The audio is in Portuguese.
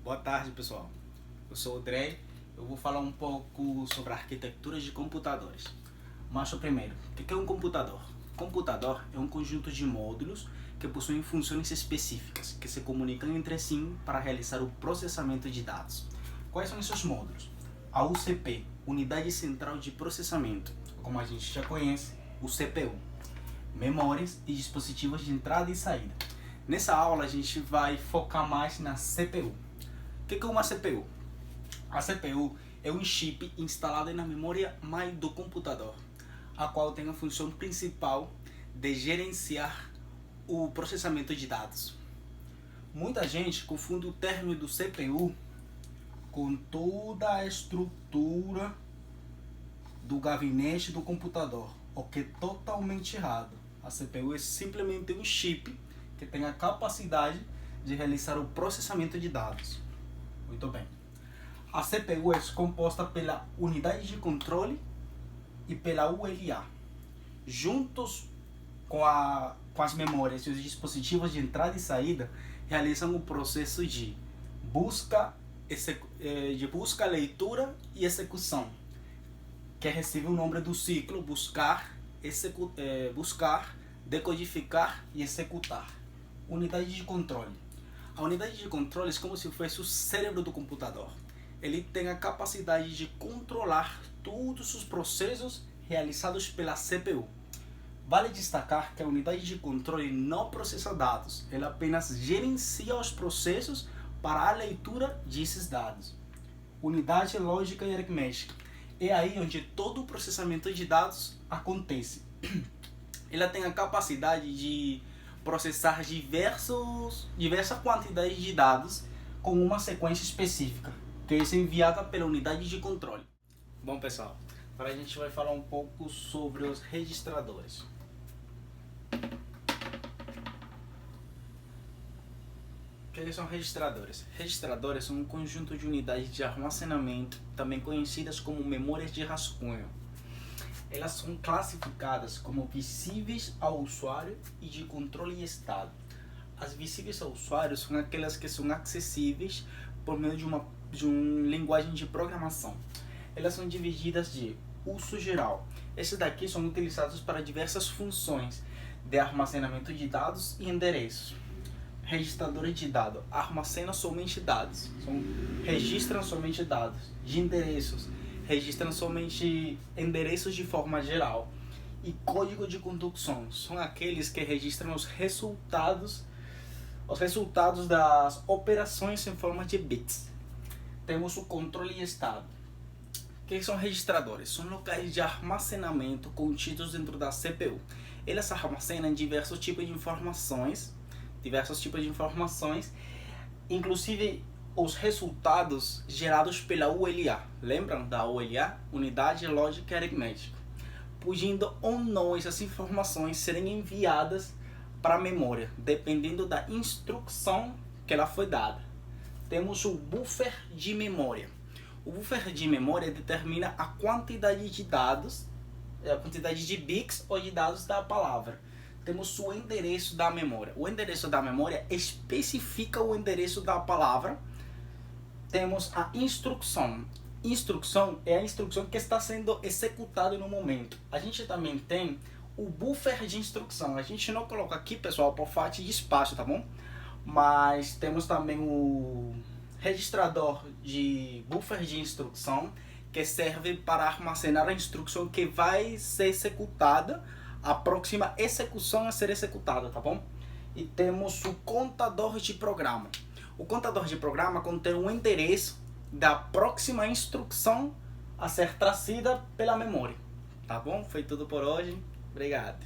Boa tarde, pessoal. Eu sou o Drey. Eu vou falar um pouco sobre a arquitetura de computadores. Mas primeiro, o que é um computador? Computador é um conjunto de módulos que possuem funções específicas que se comunicam entre si para realizar o processamento de dados. Quais são esses módulos? A UCP, Unidade Central de Processamento, como a gente já conhece, o CPU, memórias e dispositivos de entrada e saída. Nessa aula a gente vai focar mais na CPU. O que é uma CPU? A CPU é um chip instalado na memória mãe do computador, a qual tem a função principal de gerenciar o processamento de dados. Muita gente confunde o término do CPU com toda a estrutura do gabinete do computador, o que é totalmente errado. A CPU é simplesmente um chip que tem a capacidade de realizar o processamento de dados. Muito bem. A CPU é composta pela unidade de controle e pela ULA. Juntos com as memórias e os dispositivos de entrada e saída, realizam o processo de busca, leitura e execução, que recebe o nome do ciclo buscar, decodificar e executar. Unidade de controle. A unidade de controle é como se fosse o cérebro do computador. Ele tem a capacidade de controlar todos os processos realizados pela CPU. Vale destacar que a unidade de controle não processa dados, ela apenas gerencia os processos para a leitura desses dados. Unidade lógica e aritmética. É aí onde todo o processamento de dados acontece. Ela tem a capacidade de processar diversas quantidades de dados com uma sequência específica, que é enviada pela unidade de controle. Bom, pessoal, agora a gente vai falar um pouco sobre os registradores. O que são registradores? Registradores são um conjunto de unidades de armazenamento, também conhecidas como memórias de rascunho. Elas são classificadas como visíveis ao usuário e de controle e estado. As visíveis ao usuário são aquelas que são acessíveis por meio de uma linguagem de programação. Elas são divididas de uso geral. Esses daqui são utilizados para diversas funções de armazenamento de dados e endereços. Registradores de dados armazenam somente dados, registram somente dados. De endereços, registram somente endereços de forma geral. E código de condução são aqueles que registram os resultados das operações em forma de bits. Temos o controle e estado. O que são registradores? São locais de armazenamento contidos dentro da CPU. Eles armazenam diversos tipos de informações, inclusive os resultados gerados pela ULA. Lembram da ULA? Unidade Lógica e Aritmética. Podendo ou não essas informações serem enviadas para a memória, dependendo da instrução que ela foi dada. Temos o buffer de memória. O buffer de memória determina a quantidade de dados, a quantidade de bits ou de dados da palavra. Temos o endereço da memória. O endereço da memória especifica o endereço da palavra. Temos a instrução. Instrução é a instrução que está sendo executada no momento. A gente também tem o buffer de instrução. A gente não coloca aqui, pessoal, por falta de espaço, tá bom? Mas temos também o registrador de buffer de instrução, que serve para armazenar a instrução que vai ser executada, a próxima execução a ser executada, tá bom? E temos o contador de programa. O contador de programa contém o endereço da próxima instrução a ser trazida pela memória. Tá bom? Foi tudo por hoje. Obrigado.